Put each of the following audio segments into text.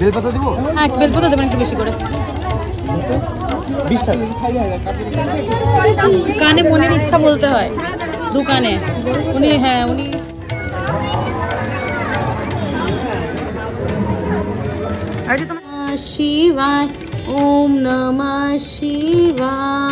বেলপাতা দিব? হ্যাঁ বেলপাতা দেবেন একটু বেশি করে। 20 টাকা। দোকানে মনের ইচ্ছা বলতে হয়, দোকানে উনি হ্যাঁ উনি শিবায় ওম নমঃ শিবায়।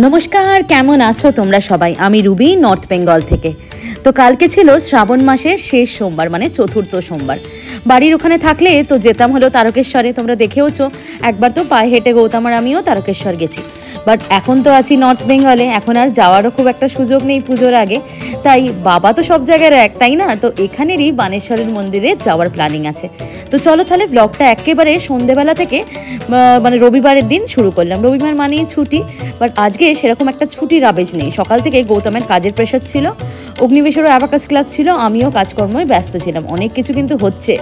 নমস্কার, কেমন আছো তোমরা সবাই? আমি রুবি, নর্থ বেঙ্গল থেকে। তো কালকে ছিল শ্রাবণ মাসের শেষ সোমবার, মানে চতুর্থ সোমবার। বাড়ির ওখানে থাকলে তো যেতাম হলো তারকেশ্বরে, তোমরা দেখেওছো একবার, তো পায়ে হেঁটে গৌতম আর আমিও তারকেশ্বর গেছি। বাট এখন তো আছি নর্থ বেঙ্গলে, এখন আর যাওয়ারও খুব একটা সুযোগ নেই পুজোর আগে। তাই বাবা তো সব জায়গায় এক, তাই না? তো এখানেরই বানেশ্বরের মন্দিরে যাওয়ার প্ল্যানিং আছে। তো চলো তাহলে ব্লগটা একেবারে সন্ধেবেলা থেকে মানে রবিবারের দিন শুরু করলাম। রবিবার মানেই ছুটি, বাট আজকে সেরকম একটা ছুটির আবেজ নেই। সকাল থেকে গৌতমের কাজের প্রেশার ছিল, অগ্নিবেশেরও অ্যাবাকাস ক্লাস ছিল, আমিও কাজকর্মে ব্যস্ত ছিলাম। অনেক কিছু কিন্তু হচ্ছে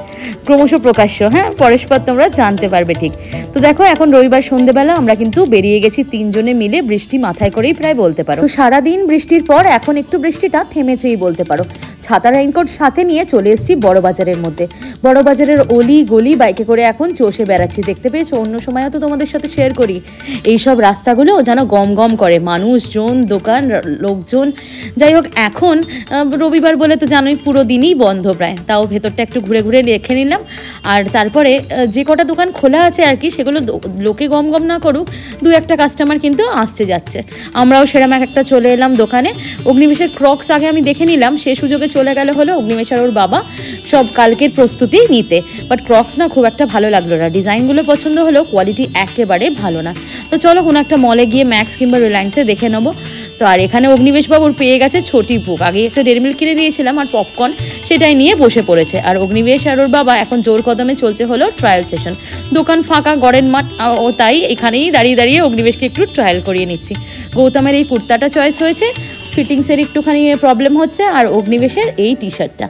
ক্রমশ প্রকাশ্য, হ্যাঁ পরস্পর তোমরা জানতে পারবে ঠিক। তো দেখো এখন রবিবার সন্ধেবেলা আমরা কিন্তু বেরিয়ে গেছি তিনজনে মিলে, বৃষ্টি মাথায় করেই প্রায় বলতে পারো। তো সারাদিন বৃষ্টির পর এখন একটু বৃষ্টিটা থেমেছেই বলতে পারো। ছাতা রেইনকোট সাথে নিয়ে চলে এসেছি বড় বাজারের মধ্যে। বড় বাজারের অলি গলি বাইকে করে এখন চষে বেড়াচ্ছি, দেখতে পেয়েছো? অন্য সময়ও তো তোমাদের সাথে শেয়ার করি এইসব রাস্তাগুলো যেন গম গম করে, মানুষজন, দোকান, লোকজন। যাই হোক এখন রবিবার বলে তো জানোই পুরো দিনই বন্ধ প্রায়, তাও ভেতরটা একটু ঘুরে ঘুরে রেখে নিলাম। আর তারপরে যে কটা দোকান খোলা আছে আর কি, সেগুলো লোকে গম গম না করুক, দু একটা কাস্টমার কিন্তু আসছে যাচ্ছে। আমরাও সেরকম একটা চলে এলাম দোকানে। অগ্নিবেশের ক্রক্স আগে আমি দেখে নিলাম, সে সুযোগে চলে গেল হলো অগ্নিবেশের ওর বাবা সব কালকের প্রস্তুতি নিতে। বাট ক্রক্স না খুব একটা ভালো লাগলো না, ডিজাইনগুলো পছন্দ হলেও কোয়ালিটি একেবারে ভালো না। তো চলো কোনো একটা মলে গিয়ে ম্যাক্স কিংবা রিলায়েন্সে দেখে নেবো। তো আর এখানে অগ্নিবেশবাবুর পেয়ে গেছে ছোটি বুক, আগে একটা ডেয়ারি মিল্ক কিনে দিয়েছিলাম আর পপকর্ন, সেটাই নিয়ে বসে পড়েছে। আর অগ্নিবেশ আর ওর বাবা এখন জোর কদমে চলছে হলো ট্রায়াল সেশন। দোকান ফাঁকা, গড়ের মাঠ, ও তাই এখানেই দাঁড়িয়ে দাঁড়িয়ে অগ্নিবেশকে একটু ট্রায়াল করিয়ে নিচ্ছি। গৌতমের এই কুর্তাটা চয়েস হয়েছে, ফিটিংসের একটুখানি প্রবলেম হচ্ছে, আর অগ্নিবেশের এই টি শার্টটা।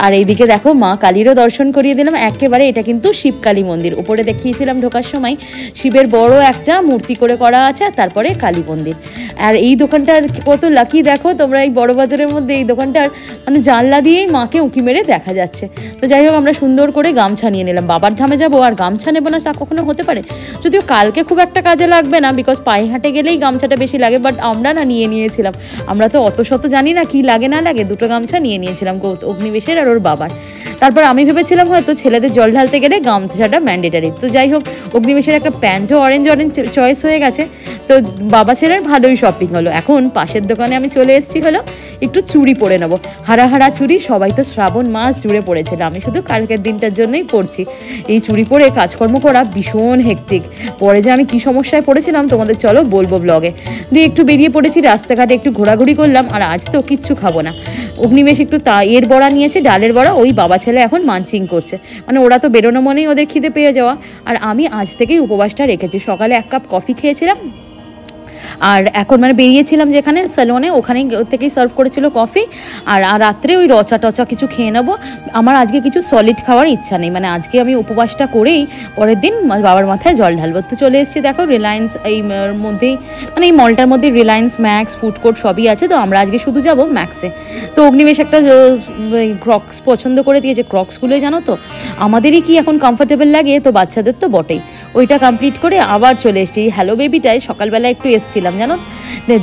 আর এইদিকে দেখো মা কালীরও দর্শন করিয়ে দিলাম একেবারে। এটা কিন্তু শিবকালী মন্দির, উপরে দেখিয়েছিলাম ঢোকার সময় শিবের বড় একটা মূর্তি করে করা আছে, আর তারপরে কালী মন্দির। আর এই দোকানটার কত লাকি দেখো তোমরা, এই বড় বাজারের মধ্যে এই দোকানটার মানে জানলা দিয়েই মাকে উঁকি মেরে দেখা যাচ্ছে। তো যাই হোক আমরা সুন্দর করে গামছা নিয়ে নিলাম, বাবার ধামে যাবো আর গামছা নেবো না তা কখনো হতে পারে? যদিও কালকে খুব একটা কাজে লাগবে না, বিকজ পায়ে হাঁটে গেলেই গামছাটা বেশি লাগে, বাট আমরা না নিয়েছিলাম। আমরা তো অত শত জানি না কি লাগে না লাগে, দুটো গামছা নিয়েছিলাম অগ্নিবেশের আর ওর বাবার। তারপর আমি ভেবেছিলাম হয়তো ছেলেদের জল ঢালতে গেলে গামছাটা ম্যান্ডেটারি। তো যাই হোক অগ্নিবেশের একটা প্যান্টও অরেঞ্জ চয়েস হয়ে গেছে। তো বাবা ছেলের ভালোই শপিং হলো। এখন পাশের দোকানে আমি চলে এসেছি হলো একটু চুড়ি পরে নেবো, হারা হারা চুড়ি। সবাই তো শ্রাবণ মাস জুড়ে পড়েছিল, আমি শুধু কালকের দিনটার জন্যই পড়ছি। এই চুড়ি পরে কাজকর্ম করা ভীষণ হেক্টিক। পরে যে আমি কি সমস্যায় পড়েছিলাম তোমাদের চলো বলবো ব্লগে। দিয়ে একটু বেরিয়ে পড়েছি রাস্তাঘাটে, একটু ঘোরাঘুরি করলাম। আর আজ তো কিচ্ছু খাবো না। অগ্নিবেশ একটু এর বড়া নিয়েছে, ডালের বড়া, ওই বাবা ছেলে এখন মানচিং করছে। মানে ওরা তো বেরোনো মনেই ওদের খিদে পেয়ে যাওয়া। আর আমি আজ থেকেই উপবাসটা রেখেছি। সকালে 1 কাপ কফি খেয়েছিলাম, আর এখন মানে বেরিয়েছিলাম যেখানে স্যালনে, ওখানেই থেকেই সার্ভ করেছিল কফি। আর রাত্রে ওই রচা টচা কিছু খেয়ে নেবো। আমার আজকে কিছু সলিড খাওয়ার ইচ্ছা নেই, মানে আজকে আমি উপবাসটা করেই পরের দিন বাবার মাথায় জল ঢালবো। তো চলে এসেছি দেখো রিলায়েন্স, এই মধ্যেই মানে এই মলটার মধ্যে রিলায়েন্স, ম্যাক্স, ফুড কোর্ট সবই আছে। তো আমরা আজকে শুধু যাবো ম্যাক্সে। তো অগ্নিবেশ একটা ক্রক্স পছন্দ করে দিয়েছে। ক্রক্সগুলোই জানো তো আমাদেরই কি এখন কমফোর্টেবল লাগে, তো বাচ্চাদের তো বটেই। ওইটা কমপ্লিট করে আবার চলে এসেছি হ্যালো বেবিটায়। সকালবেলা একটু এসেছিলাম জানো,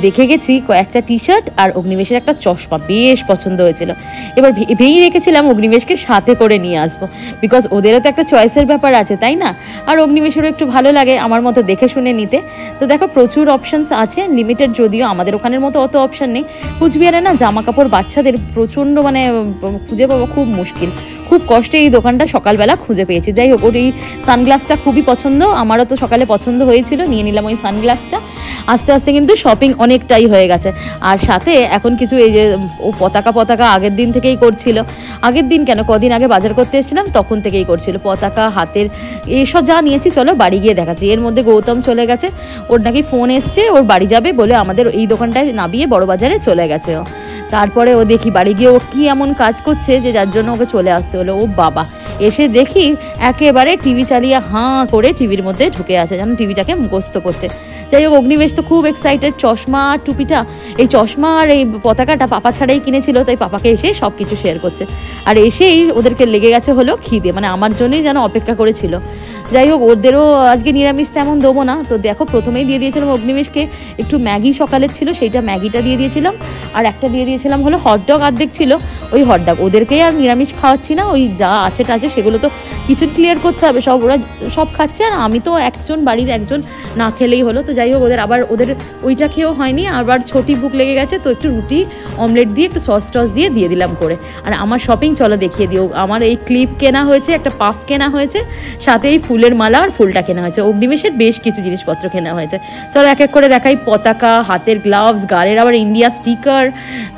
দেখে গেছি কয়েকটা টি শার্ট আর অগ্নিবেশের একটা চশমা বেশ পছন্দ হয়েছিল। এবার ভেবেই রেখেছিলাম অগ্নিবেশকে সাথে করে নিয়ে আসবো, বিকজ ওদেরও তো একটা চয়েসের ব্যাপার আছে তাই না। আর অগ্নিবেশেরও একটু ভালো লাগে আমার মতো দেখে শুনে নিতে। তো দেখো প্রচুর অপশানস আছে, লিমিটেড যদিও, আমাদের ওখানের মতো অত অপশান নেই। কুচবিহারে না জামা কাপড় বাচ্চাদের প্রচণ্ড মানে খুঁজে পাবো খুব মুশকিল, খুব কষ্টে এই দোকানটা সকালবেলা খুঁজে পেয়েছি। যাই হোক ওর এই সানগ্লাসটা খুবই পছন্দ, আমারও তো সকালে পছন্দ হয়েছিল, নিয়ে নিলাম ওই সানগ্লাসটা। আস্তে আস্তে কিন্তু শপিং অনেকটাই হয়ে গেছে। আর সাথে এখন কিছু এই যে ও পতাকা আগের দিন থেকেই করছিল, আগের দিন কেন কদিন আগে বাজার করতে এসেছিলাম তখন থেকেই করছিল পতাকা, হাতের এইসব যা নিয়েছি। চলো বাড়ি গিয়ে দেখাচ্ছি। এর মধ্যে গৌতম চলে গেছে, ওর নাকি ফোন এসছে, ওর বাড়ি যাবে বলে আমাদের এই দোকানটায় নামিয়ে বড়বাজারে চলে গেছে ও। তারপরে ও দেখি বাড়ি গিয়ে ও কি এমন কাজ করছে যে যার জন্য ওকে চলে আসতে হলো। ও বাবা, এসে দেখি একেবারে টিভি চালিয়ে হাঁ করে টিভির মধ্যে ঢুকে আছে, যেন টিভিটাকে মুখস্থ করছে। যাই হোক, অগ্নিবেশ তো খুব এক্সাইটেড। চশমা আর টুপিটা, এই চশমা আর এই পতাকাটা পাপা ছাড়াই কিনেছিল, তাই পাপাকে এসে সব কিছু শেয়ার করছে। আর এসেই ওদেরকে লেগে গেছে হলো খিদে, মানে আমার জন্যই যেন অপেক্ষা করেছিল। যাই হোক, ওদেরও আজকে নিরামিষ তেমন দেবো না, তো দেখো প্রথমেই দিয়ে দিয়েছিলাম অগ্নিবেশকে একটু ম্যাগি, সকালের ছিল সেইটা ম্যাগিটা দিয়ে দিয়েছিলাম, আর একটা দিয়ে দিয়েছিলাম হলো হটডগ অর্ধেক ছিল, ওই হটডগ। ওদেরকেই আর নিরামিষ খাওয়াচ্ছি না, ওই যা আছে টাছে সেগুলো তো কিচেন ক্লিয়ার করতে হবে, সব ওরা সব খাচ্ছে, আর আমি তো একজন, বাড়ির একজন না খেলেই হলো। তো যাই হোক, ওদের ওইটা খেয়েও হয়নি, আবার ছোটি ভুক লেগে গেছে, তো একটু রুটি অমলেট দিয়ে একটু সস টস দিয়ে দিলাম করে। আর আমার শপিং চলো দেখিয়ে দিও, আমার এই ক্লিপ কেনা হয়েছে, একটা পাফ কেনা হয়েছে, সাথে এই ফুলের মালা আর ফুলটা কেনা হয়েছে। অগ্নিবেশের বেশ কিছু জিনিসপত্র কেনা হয়েছে, চলো এক এক করে দেখাই। পতাকা, হাতের গ্লাভস, গালের আবার ইন্ডিয়া স্টিকার,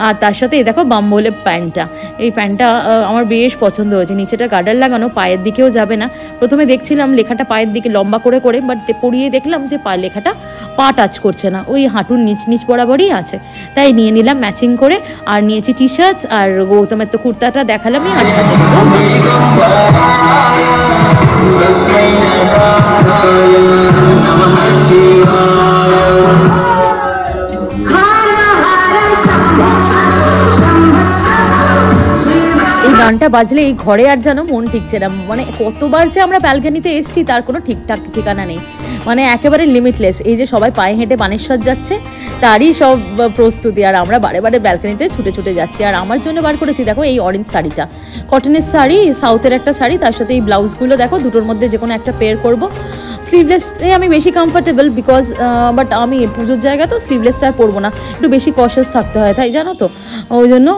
আর তার সাথে এই দেখো বাম্বলের প্যান্টটা। এই প্যান্টটা আমার বেশ পছন্দ হয়েছে, নিচেটা গার্ডার লাগানো, পায়ের দিকেও যাবে না। প্রথমে দেখছিলাম লেখাটা পায়ের দিকে লম্বা করে করে, বাট পরিয়ে দেখলাম যে লেখাটা পা টাচ করছে না, ওই হাঁটুর নিচ বরাবরই আছে, তাই নিয়ে নিলাম ম্যাচিং করে। আর নিয়েছি টি শার্টস, আর গৌতমের তো কুর্তাটা দেখালামই, আর সাথে এই গানটা বাজলে এই ঘরে আর যেন মন ঠিকছে না, মানে কতবার যে আমরা ব্যালকনিতে এসছি তার কোনো ঠিকঠাক ঠিকানা নেই, মানে একেবারে লিমিটলেস। এই যে সবাই পায়ে হেঁটে বানেশ্বর যাচ্ছে, তারই সব প্রস্তুতি, আর আমরা বারে বারে ব্যালকনিতে ছুটে ছুটে যাচ্ছি। আর আমার জন্য বার করেছি দেখো এই অরেঞ্জ শাড়িটা, কটনের শাড়ি, সাউথের একটা শাড়ি, তার সাথে এই ব্লাউজগুলো দেখো, দুটোর মধ্যে যে কোনো একটা পেয়ার করবো। স্লিভলেসে আমি বেশি কমফর্টেবল, বিকজ বাট আমি পুজোর জায়গা তো স্লিভলেসটা আর পরবো না, একটু বেশি কশাস থাকতে হয়, তাই জানো তো, ওই জন্য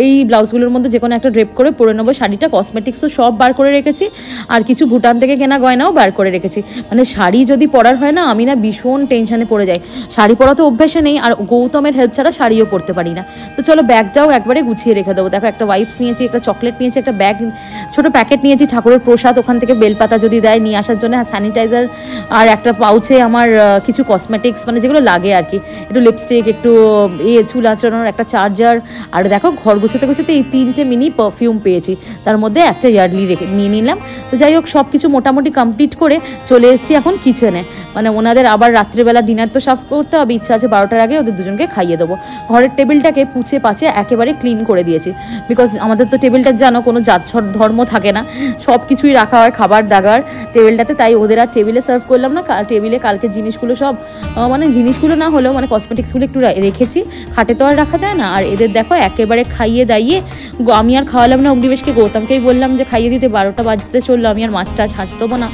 এই ব্লাউজগুলোর মধ্যে যে কোনো একটা ড্রেপ করে পরে নেবো। শাড়িটা কসমেটিক্সও সব বার করে রেখেছি, আর কিছু ভুটান থেকে কেনা গয়নাও বার করে রেখেছি। মানে শাড়ি যদি পরার হয় না, আমি না ভীষণ টেনশনে পড়ে যাই, শাড়ি পরা তো অভ্যাসে নেই, আর গৌতমের হেল্প ছাড়া শাড়িও পরতে পারি না। তো চলো ব্যাগটাও একবারে গুছিয়ে রেখে দেবো। দেখো একটা ওয়াইপস নিয়েছি, একটা চকলেট নিয়েছি, একটা ব্যাগ ছোটো প্যাকেট নিয়েছি, ঠাকুরের প্রসাদ ওখান থেকে বেলপাতা যদি দেয় নিয়ে আসার জন্য, স্যানিটাইজার, আর একটা পাউচে আমার কিছু কসমেটিক্স, মানে যেগুলো লাগে আর কি, একটু লিপস্টিক, একটু চুল আঁচড়ানোর একটা চার্জার, আর দেখো ঘর গুছোতে গুছোতে এই 3টে মিনি পারফিউম পেয়েছি, তার মধ্যে একটা ইয়ার্ডলি নিয়ে নিলাম। তো যাই হোক, সব কিছু মোটামুটি কমপ্লিট করে চলে এসেছি এখন কিচেনে, মানে ওনাদের আবার রাত্রিবেলা ডিনার তো সাফ করতে হবে, ইচ্ছা আছে 12টার আগে ওদের দুজনকে খাইয়ে দেবো। ঘরের টেবিলটাকে পুছে পাচে একেবারে ক্লিন করে দিয়েছি, বিকজ আমাদের তো টেবিলটা জানো কোনো জাত ধর্ম থাকে না, সব কিছুই রাখা হয় খাবার দাগার টেবিলটাতে, তাই ওদের আর টেবিলে সার্ভ করলাম না, টেবিলে কালকে জিনিসগুলো সব, মানে জিনিসগুলো না হলেও মানে কসমেটিক্সগুলো একটু রেখেছি, খাটে তো আর রাখা যায় না। আর এদের দেখো একেবারে খাইয়ে দাইয়ে, আমি আর খাওয়ালাম না অগ্নিবেশকে, গৌতমকেই বললাম যে খাইয়ে দিতে, 12টা বাজতে চললো, আমি আর মাছ টাছ হাসতেবো না।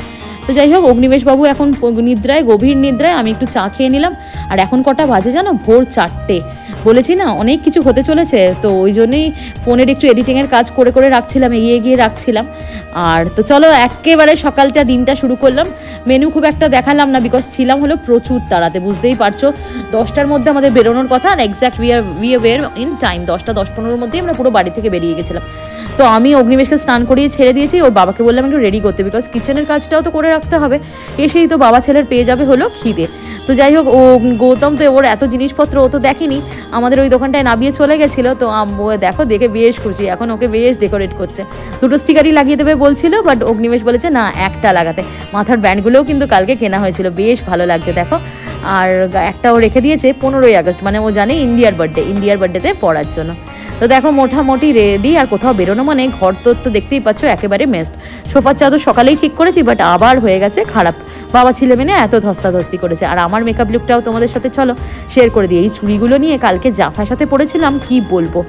তো যাই হোক, অগ্নিবেশবাবু এখন নিদ্রায়, গভীর নিদ্রায়, আমি একটু চা খেয়ে নিলাম। আর এখন কটা বাজে জানো, ভোর 4টে। বলেছি না অনেক কিছু হতে চলেছে, তো ওই জন্যই ফোনের একটু এডিটিংয়ের কাজ করে করে রাখছিলাম, এগিয়ে রাখছিলাম। আর তো চলো একেবারে সকালটা দিনটা শুরু করলাম। মেনু খুব একটা দেখালাম না, বিকজ ছিলাম হলো প্রচুর তাড়াতে, বুঝতেই পারছো 10টার মধ্যে আমাদের বেরোনোর কথা, আর এক্স্যাক্ট উই আর বের ইন টাইম, 10টা 10-15-র মধ্যেই আমরা পুরো বাড়ি থেকে বেরিয়ে গেছিলাম। তো আমি অগ্নিবেশকে স্নান করিয়ে ছেড়ে দিয়েছি, ওর বাবাকে বললাম একটু রেডি করতে, বিকজ কিচেনের কাজটাও তো করে রাখতে হবে, এসেই তো বাবা ছেলের পেয়ে যাবে হলো খিদে। তো যাই হোক, ও গৌতম তো ওর এত জিনিসপত্র ও তো দেখেনি, আমাদের ওই দোকানটায় নামিয়ে চলে গেছিলো, তো দেখো দেখে বেশ খুশি, এখন ওকে বেশ ডেকোরেট করছে। 2টো স্টিকারই লাগিয়ে দেবে বলছিল, বাট অগ্নিবেশ বলেছে না একটা লাগাতে। মাথার ব্যান্ডগুলোও কিন্তু কালকে কেনা হয়েছিল, বেশ ভালো লাগছে দেখো। আর একটাও রেখে দিয়েছে 15ই আগস্ট, মানে ও জানে ইন্ডিয়ার বার্থডেতে পড়ার জন্য। তো দেখো মোটামুটি রেডি, আর কোথাও বেরোনো মানে ঘর তো দেখতেই পাচ্ছ একেবারে মেস্ট। সোফার চাদর সকালেই ঠিক করেছি, বাট আবার হয়ে গেছে খারাপ, বাবা ছেলে মেনে এত ধস্তাধস্তি করেছে। আর আমার মেকআপ লুকটাও তোমাদের সাথে চলো শেয়ার করে দিই। এই চুড়িগুলো নিয়ে কালকে জাফার সাথে পরেছিলাম, কি বলবো,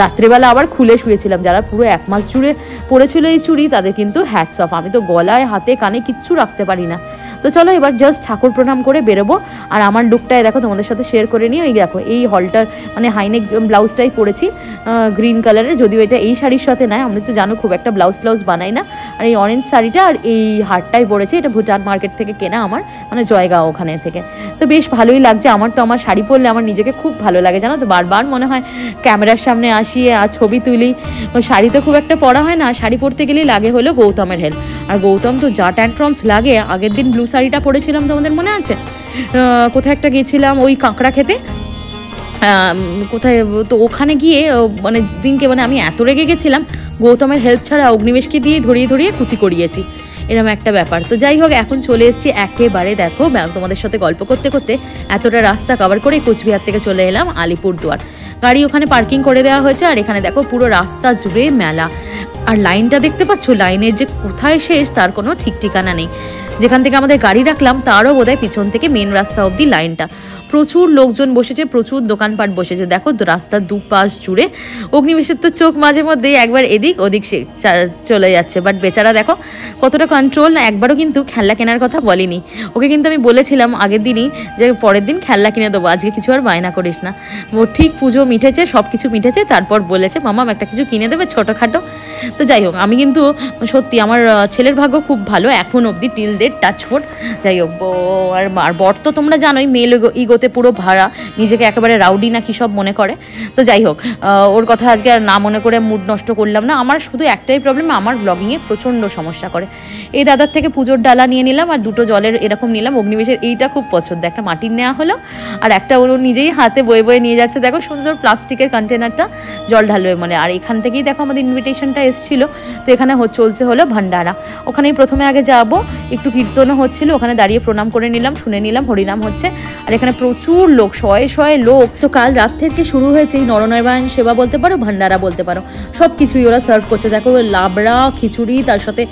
রাত্রেবেলা আবার খুলে শুয়েছিলাম। যারা পুরো 1 মাস জুড়ে পরেছিল এই চুড়ি, তাদের কিন্তু হ্যাটস অফ, আমি তো গলায় হাতে কানে কিচ্ছু রাখতে পারি না। তো চলো এবার জাস্ট ঠাকুর প্রণাম করে বেরোবো। আর আমার লুকটাই দেখো তোমাদের সাথে শেয়ার করে নিই। ওই দেখো এই হলটার মানে হাইনেক ব্লাউজটাই পরেছি গ্রিন কালারের, যদিও এটা এই শাড়ির সাথে নয়, আমি তো জানো খুব একটা ব্লাউজ বানাই না। আর এই অরেঞ্জ শাড়িটা আর এই হারটাই পরেছি, এটা ভুটান মার্কেট থেকে কেনা আমার, মানে জয়গাঁও ওখানে থেকে। তো বেশ ভালোই লাগছে আমার, তো আমার শাড়ি পরলে আমার নিজেকে খুব ভালো লাগে জানো তো, বারবার মনে হয় ক্যামেরার সামনে আসি আর ছবি তুলি। শাড়ি তো খুব একটা পরা হয় না, শাড়ি পরতে গেলেই লাগে হলো গৌতমের হেল্প। আর গৌতম তো যা ট্যান্ট্রামস লাগে, আগের দিন ব্লু শাড়িটা পরেছিলাম তোমাদের মনে আছে, কোথায় একটা গেছিলাম ওই কাঁকড়া খেতে, কোথায় তো ওখানে গিয়ে মানে দিনকে মানে আমি এত রেগে গেছিলাম, গৌতমের হেল্প ছাড়া অগ্নিবেশকে দিয়ে ধরিয়ে ধরিয়ে কুচি করিয়েছি, এরকম একটা ব্যাপার। তো যাই হোক, এখন চলে এসেছি একেবারে দেখো তোমাদের সাথে গল্প করতে করতে এতটা রাস্তা কভার করে কোচবিহার থেকে চলে এলাম আলিপুরদুয়ার। গাড়ি ওখানে পার্কিং করে দেওয়া হয়েছে, আর এখানে দেখো পুরো রাস্তা জুড়ে মেলা। আর লাইনটা দেখতে পাচ্ছ, লাইনের যে কোথায় শেষ তার কোনো ঠিক ঠিকানা নেই। যেখান থেকে আমাদের গাড়ি রাখলাম তারও বোধহয় পিছন থেকে মেন রাস্তা অবধি লাইনটা। প্রচুর লোকজন বসেছে, প্রচুর দোকানপাট বসেছে, দেখো রাস্তার দুপাশ জুড়ে। অগ্নিবেশের তো চোখ মাঝে মধ্যে একবার এদিক ওদিক সে চলে যাচ্ছে, বাট বেচারা দেখো কতটা কন্ট্রোল। একবারও কিন্তু খেলনা কেনার কথা বলিনি ওকে, কিন্তু আমি বলেছিলাম আগের দিনই যে পরের দিন খেলনা কিনে দেবো, আজকে কিছু আর বায়না করিস না। ও ঠিক পুজো মিটেছে, সব কিছু মিটেছে, তারপর বলেছে মামাম একটা কিছু কিনে দেবে ছোটোখাটো। তো যাই হোক, আমি কিন্তু সত্যি আমার ছেলের ভাগ্য খুব ভালো এখন অবধি, টিল ডেট টাচফুড। যাই হোক, আর বর তো তোমরা জানোই মেল ইগোতে পুরো ভাড়া, নিজেকে একেবারে রাউডি না কি সব মনে করে। তো যাই হোক, ওর কথা আজকে আর না মনে করে মুড নষ্ট করলাম না। আমার শুধু একটাই প্রবলেম, আমার ব্লগিংয়ে প্রচণ্ড সমস্যা করে। এই দাদার থেকে পুজোর ডালা নিয়ে নিলাম, আর দুটো জলের এরকম নিলাম। অগ্নিবেশের এইটা খুব পছন্দ, একটা মাটির নেওয়া হলো, আর একটা ওর নিজেই হাতে বয়ে বয়ে নিয়ে যাচ্ছে। দেখো সুন্দর প্লাস্টিকের কন্টেনারটা, জল ঢালবে মানে। আর এখান থেকেই দেখো আমাদের ইনভিটেশনটা এসেছিল। তো এখানে চলছে হলো ভান্ডারা, ওখানেই প্রথমে আগে যাব, একটু কীর্তনও হচ্ছিল, ওখানে দাঁড়িয়ে প্রণাম করে নিলাম, শুনে নিলাম হরিনাম হচ্ছে। আর এখানে প্রচুর লোক, শয়ে শয়ে লোক। তো কাল রাত থেকে শুরু হয়েছে এই নরনারায়ণ সেবা বলতে পারো, ভান্ডারা বলতে পারো, সব কিছুই ওরা সার্ভ করছে। দেখো লাবড়া, খিচুড়ি, তার সাথে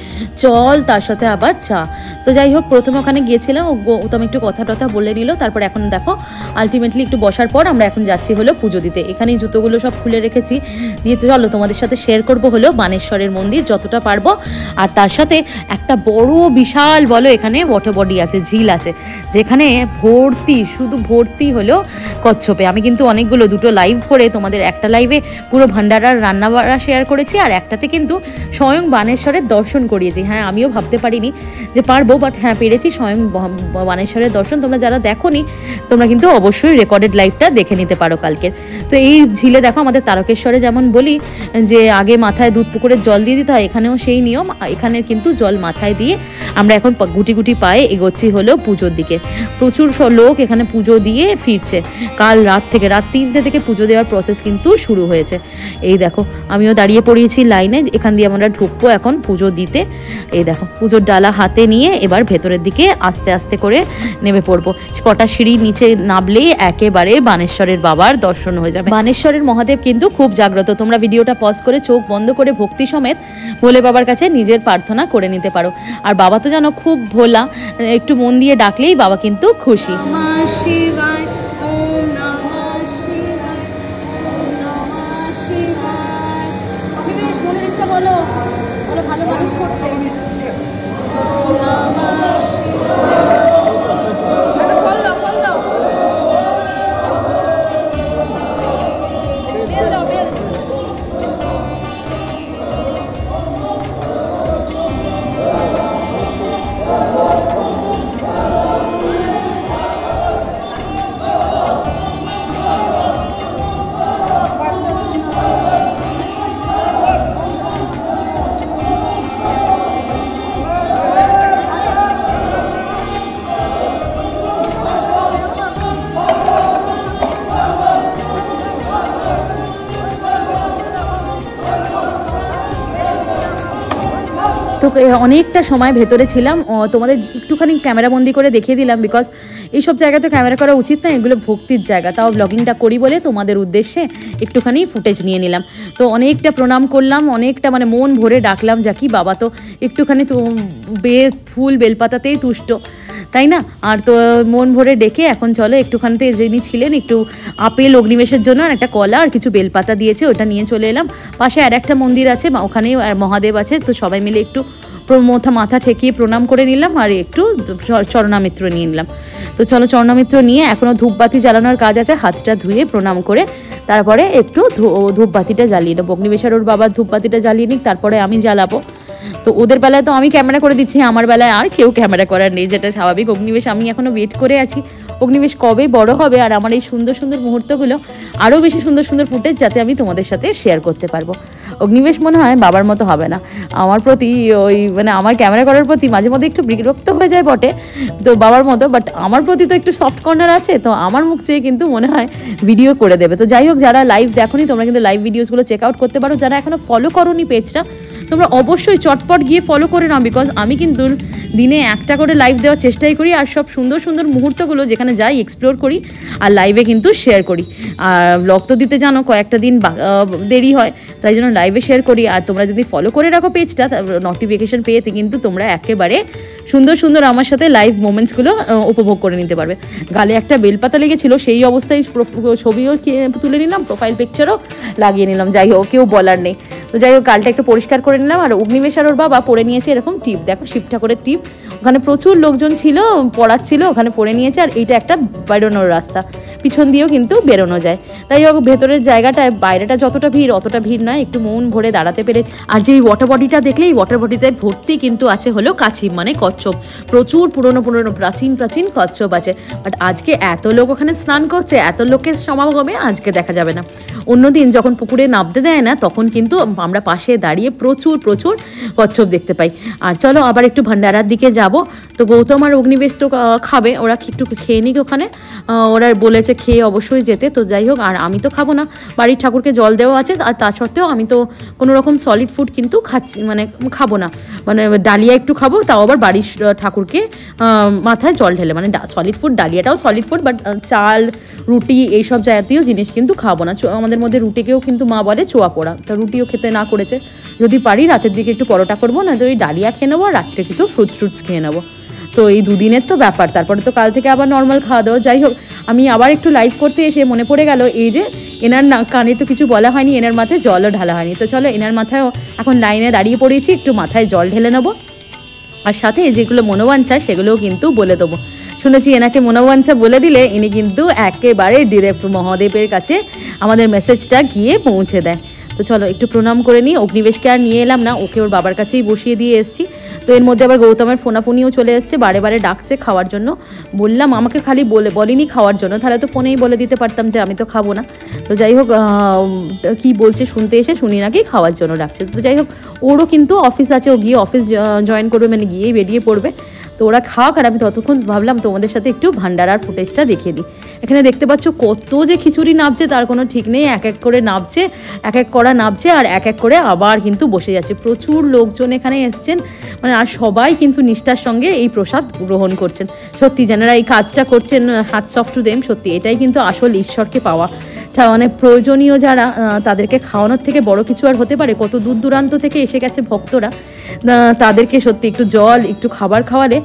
চল, তার সাথে আবার চা। তো যাই হোক, প্রথমে ওখানে গিয়েছিলাম, ও তো একটু কথা টথা বলে নিল। তারপর এখন দেখো আলটিমেটলি একটু বসার পর আমরা এখন যাচ্ছি হলো পুজো দিতে। এখানেই জুতোগুলো সব খুলে রেখেছি, দিয়ে তো চলো তোমাদের সাথে শেয়ার করবো হলো বানেশ্বরের মন্দির যতটা পারবো। আর তার সাথে একটা বড় বিশাল বলো এখানে ওয়াটার বডি আছে, ঝিল আছে, যেখানে ভর্তি, শুধু ভর্তি হলো কচ্ছপে। আমি কিন্তু অনেকগুলো, দুটো লাইভ করে তোমাদের, একটা লাইভে পুরো ভান্ডারার রান্নাবাড়া শেয়ার করেছি, আর একটাতে কিন্তু স্বয়ং বানেশ্বরের দর্শন করিয়েছি। হ্যাঁ, আমিও ভাবতে পারিনি যে পারবো, বাট হ্যাঁ পেরেছি, স্বয়ং বানেশ্বরের দর্শন। তোমরা যারা দেখোনি তোমরা কিন্তু অবশ্যই রেকর্ডেড লাইভটা দেখে নিতে পারো কালকের। তো এই ঝিলে দেখো আমাদের তারকেশ্বরে যেমন বলি যে আগে মাথায় দুধ পুকুরের জল দিয়ে দিতে হয়, এখানেও সেই নিয়ম। এখানে কিন্তু জল মাথায় দিয়ে আমরা এখন গুটি গুটি পায়ে এগোচ্ছি হলো পুজোর দিকে। প্রচুর লোক এখানে পুজো দিয়ে ফিরছে। কাল রাত থেকে, রাত 3টে থেকে পুজো দেওয়ার প্রসেস কিন্তু শুরু হয়েছে। এই দেখো আমিও দাঁড়িয়ে পড়িয়েছি লাইনে, এখান দিয়ে আমরা ঢুকবো এখন পুজো দিতে। এই দেখো পুজোর ডালা হাতে নিয়ে এবার ভেতরের দিকে আস্তে আস্তে করে নেমে পড়বো। কটা সিঁড়ি নিচে নামলেই একেবারে বানেশ্বরের বাবার দর্শন হয়ে যাবে। বানেশ্বরের মহাদেব কিন্তু খুব জাগ্রত, তোমরা ভিডিওটা পজ করে চোখ বন্ধ করে ভক্তি সমেত ভোলে বাবার কাছে নিজের প্রার্থনা করে নিতে পারো। আর বাবা তো জানো খুব ভোলা, একটু মন দিয়ে ডাকলেই বাবা কিন্তু খুশি। বলো বলো, ভালো মানুষ করতে। তো অনেকটা সময় ভেতরে ছিলাম, তোমাদের একটুখানি ক্যামেরাবন্দি করে দেখিয়ে দিলাম, বিকজ এইসব জায়গাতে ক্যামেরা করা উচিত না, এগুলো ভক্তির জায়গা। তাও ব্লগিংটা করি বলে তোমাদের উদ্দেশ্যে একটুখানি ফুটেজ নিয়ে নিলাম। তো অনেকটা প্রণাম করলাম, অনেকটা মানে মন ভরে ডাকলাম, যা কি বাবা তো একটুখানি তো ফুল বেলপাতাতেই তুষ্ট, তাই না? আর তো মন ভরে ডেকে এখন চলো একটুখানিতে যিনি ছিলেন একটু আপেল অগ্নিবেশের জন্য আর একটা কলা আর কিছু বেলপাতা দিয়েছে, ওটা নিয়ে চলে এলাম। পাশে আর একটা মন্দির আছে, ওখানেও আর মহাদেব আছে, তো সবাই মিলে একটু মাথা ঠেকিয়ে প্রণাম করে নিলাম আর একটু চরণামিত্র নিয়ে নিলাম। তো চলো চরণামিত্র নিয়ে, এখনও ধূপবাতি জ্বালানোর কাজ আছে, হাতটা ধুয়ে প্রণাম করে তারপরে একটু ধূপবাতিটা জ্বালিয়ে নেবো। অগ্নিবেশের ওর বাবার ধূপবাতিটা জ্বালিয়ে নিক, তারপরে আমি জ্বালাবো। তো ওদের বেলায় তো আমি ক্যামেরা করে দিচ্ছি, আমার বেলায় আর কেউ ক্যামেরা করার নেই, যেটা স্বাভাবিক। অগ্নিবেশ আমি এখনও ওয়েট করে আছি, অগ্নিবেশ কবে বড় হবে আর আমার এই সুন্দর সুন্দর মুহূর্তগুলো আরও বেশি সুন্দর সুন্দর ফুটেজ যাতে আমি তোমাদের সাথে শেয়ার করতে পারবো। অগ্নিবেশ মনে হয় বাবার মতো হবে না, আমার প্রতি ওই মানে আমার ক্যামেরা করার প্রতি মাঝে মধ্যে একটু বিরক্ত হয়ে যায় বটে, তো বাবার মতো, বাট আমার প্রতি তো একটু সফট কর্নার আছে, তো আমার মুখ চেয়ে কিন্তু মনে হয় ভিডিও করে দেবে। তো যাই হোক, যারা লাইভ দেখোনি তোমরা কিন্তু লাইভ ভিডিওসগুলো চেক আউট করতে পারো, যারা এখনো ফলো করোনি পেজটা তোমরা অবশ্যই চটপট গিয়ে ফলো করে নাও, বিকজ আমি কিন্তু দিনে একটা করে লাইভ দেওয়ার চেষ্টাই করি আর সব সুন্দর সুন্দর মুহূর্তগুলো যেখানে যাই এক্সপ্লোর করি আর লাইভে কিন্তু শেয়ার করি। আর ব্লগ তো দিতে জানো কয়েকটা দিন দেরি হয়, তাই জন্য লাইভে শেয়ার করি। আর তোমরা যদি ফলো করে রাখো পেজটা, নোটিফিকেশন পেয়েতে কিন্তু তোমরা একেবারে সুন্দর সুন্দর আমার সাথে লাইভ মোমেন্টসগুলো উপভোগ করে নিতে পারবে। গালে একটা বেলপাতা লেগেছিল, সেই অবস্থায় ছবিও তুলে নিলাম, প্রোফাইল পিকচারও লাগিয়ে নিলাম। যাই হোক, কেউ বলার নেই। তো যাই হোক, গালটা একটু পরিষ্কার করে নিলাম। আর অগ্নিবেশ আর ওর বাবা পরে নিয়েছে এরকম টিপ, দেখো শিব ঠাকুরের টিপ, ওখানে প্রচুর লোকজন ছিল, পড়াচ্ছিল, ওখানে পরে নিয়েছে। আর এইটা একটা বেরোনোর রাস্তা, পিছন দিয়েও কিন্তু বেরোনো যায়। তাই হোক, ভেতরের জায়গাটায় বাইরেটা যতটা ভিড় অতটা ভিড় নয়, একটু মন ভরে দাঁড়াতে পেরেছে। আর যে ওয়াটার বডিটা দেখলে, এই ওয়াটার বডিতে ভর্তি কিন্তু আছে হলো কাছিম মানে কচ্ছপ, প্রচুর পুরনো পুরনো প্রাচীন প্রাচীন কচ্ছপ আছে। বাট আজকে এত লোক ওখানে স্নান করছে, এত লোকের সমাগমে আজকে দেখা যাবে না। অন্যদিন যখন পুকুরে নামতে দেয় না তখন কিন্তু আমরা পাশে দাঁড়িয়ে প্রচুর প্রচুর কচ্ছপ দেখতে পাই। আর চলো আবার একটু ভান্ডারার দিকে যাব। তো গৌতম আর অগ্নিবেশ তো খাবে, ওরা একটু খেয়ে নিক ওখানে, ওরা বলেছে খেয়ে অবশ্যই যেতে। তো যাই হোক, আর আমি তো খাবো না, বাড়ির ঠাকুরকে জল দেওয়া আছে। আর তা সত্ত্বেও আমি তো কোনো রকম সলিড ফুড কিন্তু খাচ্ছি, মানে খাবো না, মানে ডালিয়া একটু খাবো, তাও আবার বাড়ির ঠাকুরকে মাথায় জল ঢেলে, মানে সলিড ফুড, ডালিয়াটাও সলিড ফুড, বাট চাল রুটি এইসব জাতীয় জিনিস কিন্তু খাবো না। আমাদের মধ্যে রুটিকেও কিন্তু মা বলে চোয়া পোড়া, তা রুটিও খেতে না করেছে। যদি পারি রাতের দিকে একটু পরোটা করবো, না তো ওই ডালিয়া খেয়ে নেবো, আর রাত্রে কিন্তু ফ্রুটস খেয়ে নেবো। তো এই দুদিনের তো ব্যাপার, তারপরে তো কাল থেকে আবার নর্মাল খাওয়া দাওয়া। যাই হোক, আমি আবার একটু লাইভ করতে এসে মনে পড়ে গেল এই যে এনার কানে তো কিছু বলা হয়নি, এনার মাথায় জলও ঢালা হয়নি। তো চলো এনার মাথায়ও এখন লাইনে দাঁড়িয়ে পড়েছি, একটু মাথায় জল ঢেলে নেবো, আর সাথে যেগুলো মনোবাঞ্ছা সেগুলোও কিন্তু বলে দেবো। শুনেছি এনাকে মনোবাঞ্ছা বলে দিলে ইনি কিন্তু একেবারে ডিরেক্ট মহাদেবের কাছে আমাদের মেসেজটা গিয়ে পৌঁছে দেয়। তো চলো একটু প্রণাম করে নিই। অগ্নিবেশকে আর নিয়ে এলাম না, ওকে ওর বাবার কাছেই বসিয়ে দিয়ে এসেছি। তো এর মধ্যে আবার গৌতমের ফোনাফোনিও চলে এসছে, বারে বারে ডাকছে খাওয়ার জন্য। বললাম আমাকে খালি বলিনি খাওয়ার জন্য, তাহলে তো ফোনেই বলে দিতে পারতাম যে আমি তো খাবো না। তো যাই হোক, কি বলছে শুনতে এসে শুনি নাকি খাওয়ার জন্য ডাকছে। তো যাই হোক, ওরও কিন্তু অফিস আছে, ও গিয়ে অফিস জয়েন করবে, মানে গিয়েই বেরিয়ে পড়বে। তো ওরা খাওয়াক, আর আমি ততক্ষণ ভাবলাম তোমাদের সাথে একটু ভান্ডারার ফুটেজটা দেখিয়ে দিই। এখানে দেখতে পাচ্ছ কত যে খিচুড়ি নাবছে তার কোনো ঠিক নেই, এক এক করে নাবছে, এক এক করা নাবছে, আর এক এক করে আবার কিন্তু বসে যাচ্ছে। প্রচুর লোকজন এখানে এসছেন, মানে আর সবাই কিন্তু নিষ্ঠার সঙ্গে এই প্রসাদ গ্রহণ করছেন। সত্যি যারা এই কাজটা করছেন, হ্যাটস অফ টু দেম। সত্যি এটাই কিন্তু আসল ঈশ্বরকে পাওয়া, মানে প্রয়োজনীয় যারা, তাদেরকে খাওয়ানোর থেকে বড় কিছু আর হতে পারে? কত দূর দূরান্ত থেকে এসে গেছে ভক্তরা, তাদেরকে সত্যি একটু জল একটু খাবার খাওয়ালে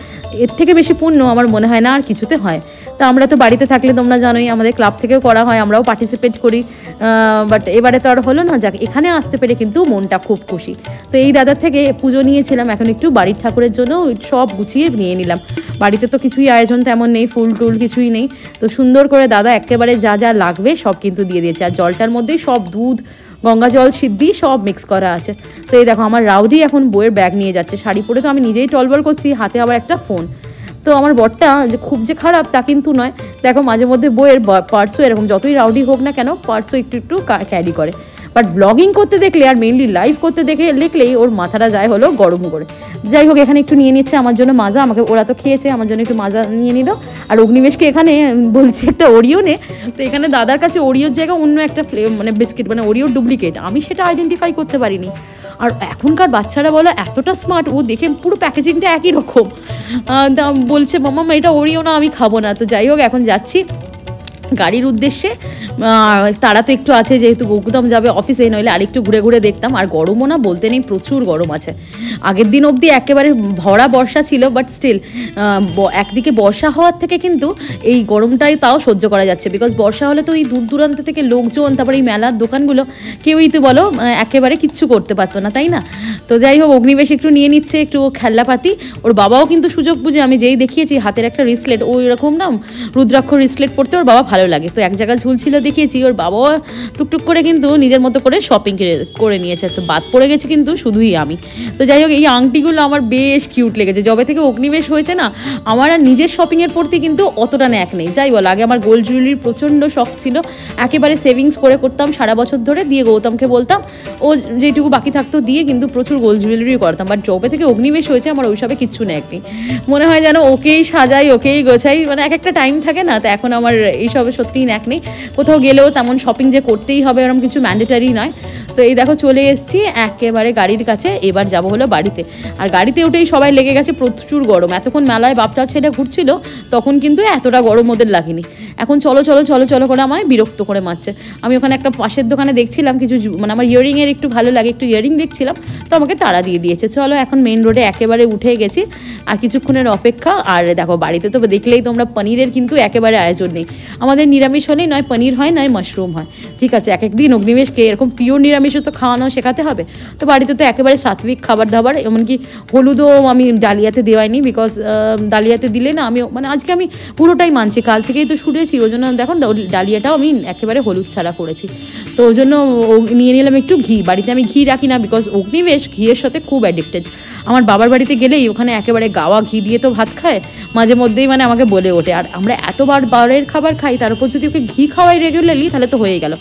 এর থেকে বেশি পুণ্য আমার মনে হয় না আর কিছুতে হয়। তা আমরা তো বাড়িতে থাকলে তোমরা জানোই আমাদের ক্লাব থেকেও করা হয়, আমরাও পার্টিসিপেট করি, বাট এবারে তো আর হলো না। যাক, এখানে আসতে পেরে কিন্তু মনটা খুব খুশি। তো এই দাদার থেকে পুজো নিয়েছিলাম, এখন একটু বাড়ির ঠাকুরের জন্য সব গুছিয়ে নিয়ে নিলাম। বাড়িতে তো কিছুই আয়োজন তেমন নেই, ফুল টুল কিছুই নেই। তো সুন্দর করে দাদা একেবারে যা যা লাগবে সব কিন্তু দিয়ে দিয়েছে। আর জলটার মধ্যেই সব দুধ, গঙ্গা জল, সিদ্ধি সব মিক্স করা আছে। তো এই দেখো আমার রাউডি এখন বইয়ের ব্যাগ নিয়ে যাচ্ছে, শাড়ি পরে তো আমি নিজেই টলবল করছি, হাতে আবার একটা ফোন। তো আমার বরটা যে খুব যে খারাপ তা কিন্তু নয়, দেখো মাঝে মধ্যে বইয়ের পার্সও এরকম, যতই রাউডি হোক না কেন পার্সও একটু একটু ক্যারি করে। বাট ব্লগিং করতে দেখলে আর মেনলি লাইভ করতে দেখলেই ওর মাথাটা যায় হলো গরম করে। যাই হোক, এখানে একটু নিয়ে নিচ্ছে আমার জন্য মাজা, আমাকে ওরা তো খেয়েছে, আমার জন্য একটু মাজা নিয়ে নিল। আর অগ্নিবেশকে এখানে বলছে একটা ওরিও নে। তো এখানে দাদার কাছে ওরিওর জায়গা অন্য একটা মানে বিস্কিট, মানে ওরিওর ডুপ্লিকেট, আমি সেটা আইডেন্টিফাই করতে পারিনি। আর এখনকার বাচ্চারা বলো এতটা স্মার্ট, ও দেখে পুরো প্যাকেজিংটা একই রকম, বলছে মাম্মা এটা ওরিও না, আমি খাবো না। তো যাই হোক, এখন যাচ্ছি গাড়ির উদ্দেশ্যে। তারা তো একটু আছে, যেহেতু গৌতম যাবে অফিসে, নইলে আরেকটু ঘুরে ঘুরে দেখতাম। আর গরমও না বলতে নেই, প্রচুর গরম আছে। আগের দিন অবধি একেবারে ভরা বর্ষা ছিল, বাট স্টিল একদিকে বর্ষা হওয়ার থেকে কিন্তু এই গরমটাই তাও সহ্য করা যাচ্ছে। বিকজ বর্ষা হলে তো এই দূর দূরান্ত থেকে লোকজন, তারপরে এই মেলার দোকানগুলো কেউই তো বলো একেবারে কিচ্ছু করতে পারতো না, তাই না? তো যাই হোক অগ্নিবেশ একটু নিয়ে নিচ্ছে একটু খেলনাপাতি। ওর বাবাও কিন্তু সুযোগ বুঝে, আমি যেই দেখিয়েছি হাতের একটা রিসলেট, ওই রকম না রুদ্রাক্ষ রিসলেট পড়তে ওর বাবা ভালো লাগে, তো এক জায়গায় ঝুলছিল দেখিয়েছি, ওর বাবাও টুকটুক করে কিন্তু নিজের মতো করে শপিং করে নিয়েছে। তো বাদ পড়ে গেছে কিন্তু শুধুই আমি। তো যাই হোক এই আংটিগুলো আমার বেশ কিউট লেগেছে। যবে থেকে অগ্নিবেশ হয়েছে না, আমার আর নিজের শপিংয়ের প্রতি কিন্তু অতটা ন্যাক নেই। যাই বল, আগে আমার গোল্ড জুয়েলারির প্রচণ্ড শখ ছিল, একেবারে সেভিংস করে করতাম সারা বছর ধরে, দিয়ে গৌতমকে বলতাম ও যেটুকু বাকি থাকতো দিয়ে কিন্তু প্রচুর গোল্ড জুয়েলারি করতাম। বাট যবে থেকে অগ্নিবেশ হয়েছে আমার ওইসবে কিচ্ছু ন্যাক নেই। মনে হয় যেন ওকেই সাজাই ওকেই গোছাই, মানে এক একটা টাইম থাকে না, তো এখন আমার এইসবে সত্যিই ন্যাক নেই। কোথাও গেলেও তেমন শপিং যে করতেই হবে এরকম কিছু ম্যান্ডেটারি নয়। তো এই দেখো চলে এসেছি একেবারে গাড়ির কাছে, এবার যাব হলো বাড়িতে। আর গাড়িতে উঠেই সবাই লেগে গেছে, প্রচুর গরম। এতক্ষণ মেলায় বাচ্চা ছেলে ঘুরছিল তখন কিন্তু এতটা গরম ওদের লাগেনি। এখন চলো চলো চলো চলো করে আমায় বিরক্ত করে মারছে। আমি ওখানে একটা পাশের দোকানে দেখছিলাম কিছু, মানে আমার ইয়ারিংয়ের একটু ভালো লাগে, একটু ইয়ারিং দেখছিলাম, তো আমাকে তাড়া দিয়ে দিয়েছে। চলো এখন মেন রোডে একেবারে উঠে গেছি, আর কিছুক্ষণের অপেক্ষা। আর দেখো বাড়িতে তো দেখলেই তোমরা পনিরের কিন্তু একেবারে আয়োজন নেই। আমাদের নিরামিষ হলেই নয় পনির হয় নয় মাশরুম হয়, ঠিক আছে। এক একদিন অগ্নিবেশকে এরকম পিওর নিরামিষও তো খাওয়ানো শেখাতে হবে। তো বাড়িতে তো একেবারে সাত্বিক খাবার দাবার, এমনকি হলুদও আমি ডালিয়াতে দেওয়াইনি, বিকজ ডালিয়াতে দিলে না আমি মানে আজকে আমি পুরোটাই মানছি, কাল থেকেই তো শুনেছি, ওই জন্য দেখো ডালিয়াটাও আমি একেবারে হলুদ ছাড়া করেছি। তো ওই জন্য নিয়ে নিলাম একটু ঘি। বাড়িতে আমি ঘি রাখি না, বিকজ অগ্নিবেশ ঘিয়ের সাথে খুব অ্যাডিক্টেড। আমার বাবার বাড়িতে গেলেই ওখানে একেবারে গাওয়া ঘি দিয়ে তো ভাত খায় মাঝে মধ্যেই, মানে আমাকে বলে ওঠে। আর আমরা এতবার বারের খাবার খাই, তার উপর যদি ওকে ঘি খাওয়াই রেগুলারলি তাহলে তো হয়ে গেল।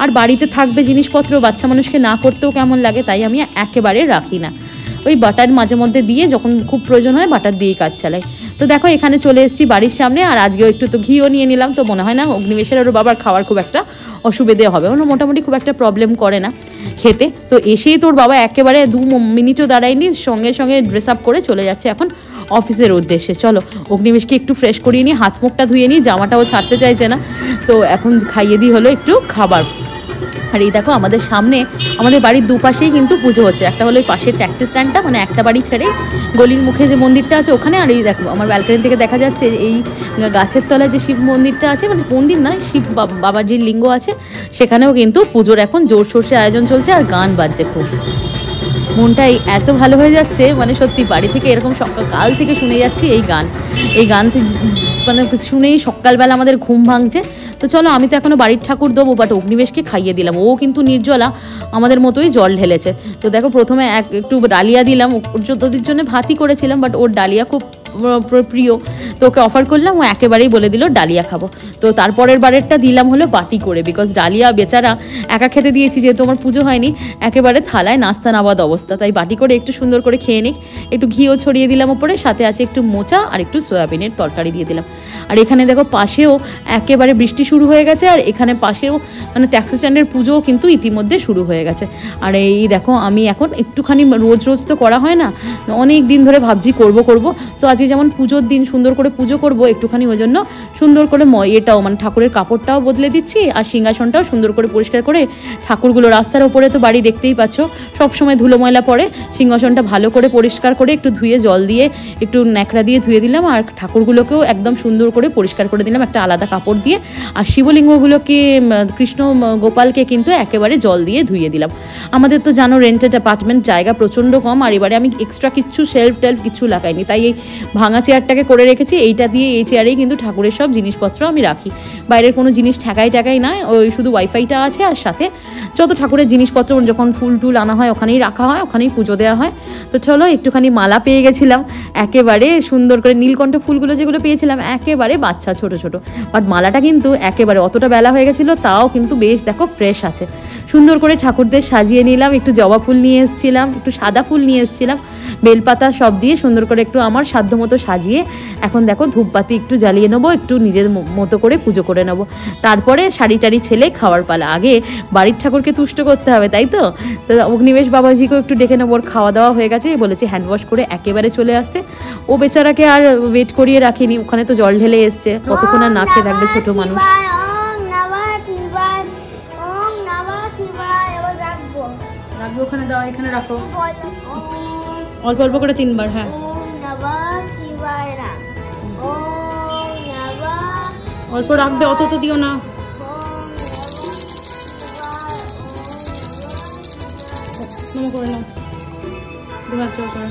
আর বাড়িতে থাকবে জিনিসপত্র, বাচ্চা মানুষকে না করতেও কেমন লাগে, তাই আমি একেবারে রাখি না। ওই বাটার মাঝে মধ্যে দিয়ে যখন খুব প্রয়োজন হয় বাটার দিয়েই কাজ চালাই। তো দেখো এখানে চলে এসেছি বাড়ির সামনে, আর আজকেও একটু তো ঘিও নিয়ে নিলাম। তো মনে হয় না অগ্নিবেশের ওর বাবার খাওয়ার খুব একটা অসুবিধে হবে, ওরা মোটামুটি খুব একটা প্রবলেম করে না খেতে। তো এসেই তোর বাবা একেবারে 2 মিনিটও দাঁড়ায়নি, সঙ্গে সঙ্গে ড্রেস আপ করে চলে যাচ্ছে এখন অফিসের উদ্দেশ্যে। চলো অগ্নিবেশকে একটু ফ্রেশ করিয়ে নিই, হাত মুখটা ধুয়ে নিই, জামাটাও ছাড়তে চাইছে না, তো এখন খাইয়ে দিই হলো একটু খাবার। আর এই দেখো আমাদের সামনে, আমাদের বাড়ির দুপাশেই কিন্তু পুজো হচ্ছে। একটা হলো ওই পাশের ট্যাক্সি স্ট্যান্ডটা, মানে একটা বাড়ি ছেড়ে গলির মুখে যে মন্দিরটা আছে ওখানে। আর এই দেখো আমার ব্যালকনি থেকে দেখা যাচ্ছে এই গাছের তলায় যে শিব মন্দিরটা আছে, মানে মন্দির নয়, শিব বাবাজির লিঙ্গ আছে, সেখানেও কিন্তু পুজোর এখন জোরসোরসে আয়োজন চলছে, আর গান বাজছে খুব। মনটাই এত ভালো হয়ে যাচ্ছে, মানে সত্যি বাড়ি থেকে এরকম সকাল থেকে শুনে যাচ্ছি এই গান মানে শুনেই সকালবেলা আমাদের ঘুম ভাঙছে। তো চলো আমি তো এখনও বাড়ির ঠাকুর দেবো, বাট অগ্নিবেশকে খাইয়ে দিলাম। ও কিন্তু নির্জলা আমাদের মতোই জল ঢেলেছে। তো দেখো প্রথমে একটু ডালিয়া দিলাম, ওর যতদিন জন্য ভাতই করেছিলাম, বাট ওর ডালিয়া খুব প্রিয়, তো ওকে অফার করলাম, ও একেবারেই বলে দিল ডালিয়া খাবো। তো তারপরের বারেরটা দিলাম হলো বাটি করে, বিকজ ডালিয়া বেচারা একা খেতে দিয়েছি, যেহেতু আমার পুজো হয়নি, একেবারে থালায় নাস্তা নাবাদ অবস্থা, তাই বাটি করে একটু সুন্দর করে খেয়ে নিক। একটু ঘিও ছড়িয়ে দিলাম ওপরে, সাথে আছে একটু মোচা আর একটু সয়াবিনের তরকারি দিয়ে দিলাম। আর এখানে দেখো পাশেও একেবারে বৃষ্টি শুরু হয়ে গেছে, আর এখানে পাশেও মানে ট্যাক্সি স্ট্যান্ডের পুজোও কিন্তু ইতিমধ্যে শুরু হয়ে গেছে। আর এই দেখো আমি এখন একটুখানি, রোজ রোজ তো করা হয় না, অনেক দিন ধরে ভাবছি করব। তো আজকে যেমন পুজোর দিন সুন্দর করে পুজো করব, একটুখানি ওই জন্য সুন্দর করে এটাও মানে ঠাকুরের কাপড়টাও বদলে দিচ্ছি, আর সিংহাসনটাও সুন্দর করে পরিষ্কার করে, ঠাকুরগুলো রাস্তার ওপরে তো বাড়ি দেখতেই পাচ্ছ সবসময় ধুলো ময়লা পড়ে, সিংহাসনটা ভালো করে পরিষ্কার করে একটু ধুয়ে জল দিয়ে একটু ন্যাকড়া দিয়ে ধুয়ে দিলাম। আর ঠাকুরগুলোকেও একদম সুন্দর করে পরিষ্কার করে দিলাম একটা আলাদা কাপড় দিয়ে। আর শিবলিঙ্গগুলোকে, কৃষ্ণ গোপালকে কিন্তু একেবারে জল দিয়ে ধুয়ে দিলাম। আমাদের তো জানো রেন্টেড অ্যাপার্টমেন্ট, জায়গা প্রচণ্ড কম, আর এবারে আমি এক্সট্রা কিচ্ছু শেলফ টেলফ কিছু লাগাইনি, তাই এই ভাঙা চেয়ারটাকে করে রেখেছি। এইটা দিয়ে এই চেয়ারেই কিন্তু ঠাকুরের সব জিনিসপত্র আমি রাখি, বাইরের কোনো জিনিস ঠেকাই নয়, ওই শুধু ওয়াইফাইটা আছে, আর সাথে যত ঠাকুরের জিনিসপত্র যখন ফুল টুল আনা হয় ওখানেই রাখা হয়, ওখানেই পুজো দেওয়া হয়। তো চলো একটুখানি মালা পেয়ে গেছিলাম, একেবারে সুন্দর করে নীলকণ্ঠ ফুলগুলো যেগুলো পেয়েছিলাম একেবারে বাচ্চা ছোট ছোট, বাট মালাটা কিন্তু একেবারে অতটা বেলা হয়ে গেছিলো তাও কিন্তু বেশ দেখো ফ্রেশ আছে। সুন্দর করে ঠাকুরদের সাজিয়ে নিলাম, একটু জবা ফুল নিয়ে এসেছিলাম, একটু সাদা ফুল নিয়ে এসেছিলাম, বেলপাতা সব দিয়ে সুন্দর করে একটু আমার সাধ্য মতো সাজিয়ে এখন দেখো ধূপবাতি একটু জ্বালিয়ে নেবো, একটু নিজের মতো করে পুজো করে নেবো। তারপরে শাড়ি টাড়ি ছেলে খাওয়ার পালা, আগে বাড়ির ঠাকুরকে তুষ্ট করতে হবে, তাই তো। তো অগ্নিবেশ বাবাজিকেও একটু ডেকে নেবো, ওর খাওয়া দাওয়া হয়ে গেছে, বলেছি হ্যান্ড ওয়াশ করে একেবারে চলে আসতে। ও বেচারাকে আর ওয়েট করিয়ে রাখিনি, ওখানে তো জল ঢেলে এসছে, কতক্ষণ আর না খেয়ে থাকবে ছোট মানুষ। রাখবো ওখানে, দাও এখানে রাখো, অল্প অল্প করে 3 বার। হ্যাঁ অল্প রাখবে, অত তো দিও না। করে নাও। পাচ্ছ ওপরে।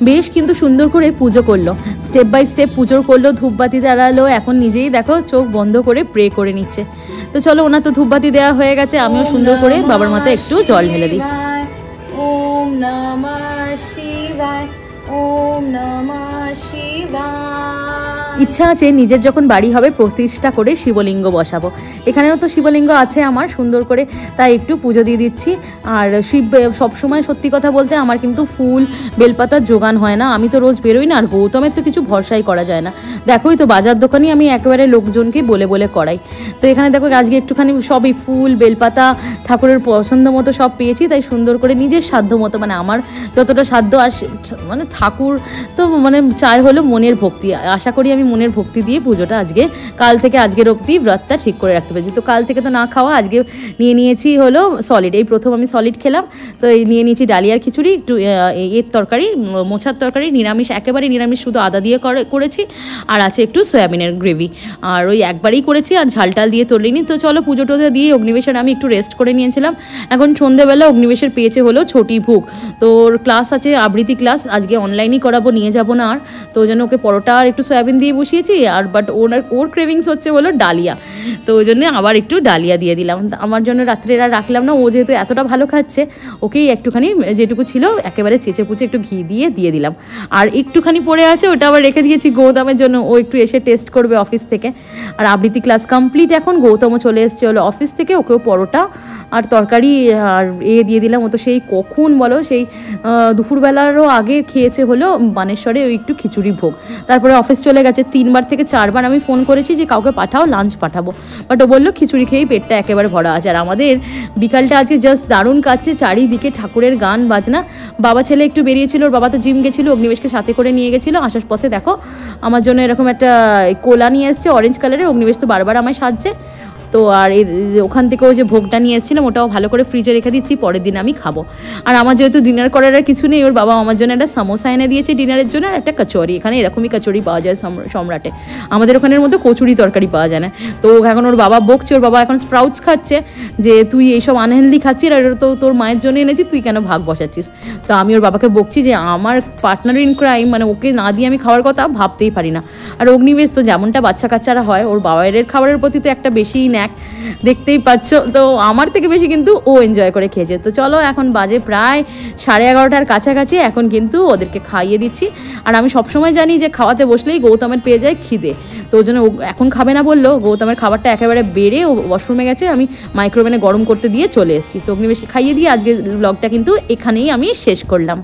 বেশ কিন্তু সুন্দর করে পুজো করলো, স্টেপ বাই স্টেপ পুজো করলো, ধূপবাতি জ্বালালো। এখন নিজেই দেখো চোখ বন্ধ করে প্রে করে নিচ্ছে। তো চলো, ওনার তো ধূপবাতি দেওয়া হয়ে গেছে, আমিও সুন্দর করে বাবার মাথায় একটু জল ঢেলে দিই। ওম নমঃ শিবায়, ওম নমঃ শিবায়। ইচ্ছা আছে নিজের যখন বাড়ি হবে প্রতিষ্ঠা করে শিবলিঙ্গ বসাবো। এখানেও তো শিবলিঙ্গ আছে আমার, সুন্দর করে তাই একটু পুজো দিয়ে দিচ্ছি। আর শিব সবসময় সত্যি কথা বলতে আমার কিন্তু ফুল বেলপাতার জোগান হয় না, আমি তো রোজ বেরোই না, আর গৌতমের তো কিছু ভরসাই করা যায় না। দেখোই তো বাজার দোকানেই আমি একেবারে লোকজনকে বলে বলে করাই। তো এখানে দেখো আজকে একটুখানি সবই ফুল বেলপাতা ঠাকুরের পছন্দ মতো সব পেয়েছি, তাই সুন্দর করে নিজের সাধ্য মতো, মানে আমার যতটা সাধ্য আসে, মানে ঠাকুর তো মানে চাই হলো মনের ভক্তি। আশা করি আমি মনের ভক্তি দিয়ে পুজোটা আজকে কাল থেকে আজকের অবধি ব্রতটা ঠিক করে রাখতে পেরেছি। তো কাল থেকে তো না খাওয়া, আজকে নিয়ে নিয়েছি হলো সলিড, এই প্রথম আমি সলিড খেলাম। তো এই নিয়ে নিয়েছি ডালিয়ার খিচুড়ি, একটু এর তরকারি, মোছার তরকারি, নিরামিষ, একেবারে নিরামিষ, শুধু আদা দিয়ে করেছি, আর আছে একটু সয়াবিনের গ্রেভি, আর ওই একবারই করেছি, আর ঝাল টাল দিয়ে তুলিনি। তো চলো পুজো টুজো দিয়ে অগ্নিবেশের আমি একটু রেস্ট করে নিয়েছিলাম। এখন সন্ধ্যেবেলা অগ্নিবেশের পেয়েছে হলো ছোটি ভোগ। তো ওর ক্লাস আছে, আবৃত্তি ক্লাস, আজকে অনলাইনই করাবো, নিয়ে যাবো না আর। তো ওই জন্য ওকে পরোটা আর একটু সয়াবিন দিয়ে বসিয়েছি, আর বাট ওর ক্রেভিংস হচ্ছে হলো ডালিয়া, তো ওই জন্য আবার একটু ডালিয়া দিয়ে দিলাম। আমার জন্য রাত্রে আর রাখলাম না, ও যেহেতু এতটা ভালো খাচ্ছে, ওকেই একটুখানি যেটুকু ছিল একেবারে চেঁচে পুচে একটু ঘি দিয়ে দিলাম। আর একটুখানি পড়ে আছে, ওটা আবার রেখে দিয়েছি গৌতমের জন্য, ও একটু এসে টেস্ট করবে অফিস থেকে। আর আবৃত্তি ক্লাস কমপ্লিট, এখন গৌতমও চলে এসছে হলো অফিস থেকে, ওকেও পরোটা আর তরকারি আর দিয়ে দিলাম। ও তো সেই কখন বলো, সেই দুপুরবেলারও আগে খেয়েছে হলো বানেশ্বরে ওই একটু খিচুড়ি ভোগ, তারপরে অফিস চলে গেছে। 3বার থেকে 4বার আমি ফোন করেছি যে কাউকে পাঠাও, লাঞ্চ পাঠাবো, বাট ও বললো খিচুড়ি খেয়েই পেটটা একেবারে ভরা আছে। আর আমাদের বিকালটা আজকে জাস্ট দারুণ কাটছে, চারিদিকে ঠাকুরের গান বাজনা। বাবা ছেলে একটু বেরিয়েছিল, ওর বাবা তো জিম গেছিলো, অগ্নিবেশকে সাথে করে নিয়ে গেছিলো। আসার পথে দেখো আমার জন্য এরকম একটা কোলা নিয়ে এসছে অরেঞ্জ কালারের, অগ্নিবেশ তো বারবার আমায় সাজছে। তো আর ওখান থেকেও যে ভোগটা নিয়ে এসেছিলাম, ওটাও ভালো করে ফ্রিজে রেখে দিচ্ছি, পরের দিন আমি খাবো। আর আমার যেহেতু ডিনার করার আর কিছু নেই, ওর বাবা আমার জন্য একটা সমোসা এনে দিয়েছে ডিনারের জন্য, আর একটা কচুরি। এখানে এরকমই কচুরি পাওয়া যায় সম্রাটে, আমাদের ওখানের মধ্যে কচুরি তরকারি পাওয়া যায় না। তো এখন ওর বাবা বকছে, ওর বাবা এখন স্প্রাউটস খাচ্ছে, যে তুই এইসব আনহেলদি খাচ্ছিস, আর তো তোর মায়ের জন্য এনেছি, তুই কেন ভাগ বসাচ্ছিস। তো আমি ওর বাবাকে বকছি যে আমার পার্টনার ইন ক্রাইম, মানে ওকে না দিয়ে আমি খাওয়ার কথা ভাবতেই পারি না। আর অগ্নিবেশ তো যেমনটা বাচ্চা কাচ্চারা হয়, ওর বাবাইয়ের খাবারের প্রতি তো একটা বেশি ন্যাক, দেখতেই পাচ্ছ। তো আমার থেকে বেশি কিন্তু ও এনজয় করে খেয়েছে। তো চলো এখন বাজে প্রায় 11:30টার কাছাকাছি, এখন কিন্তু ওদেরকে খাইয়ে দিচ্ছি। আর আমি সবসময় জানি যে খাওয়াতে বসলেই গৌতমের পেয়ে যায় খিদে, তো ওই জন্য এখন খাবে না বললো, গৌতমের খাবারটা একেবারে বেড়ে ও ওয়াশরুমে গেছে, আমি মাইক্রোওভেনে গরম করতে দিয়ে চলে এসেছি। তো অগ্নিবেশী খাইয়ে দিয়ে আজকে ব্লগটা কিন্তু এখানেই আমি শেষ করলাম।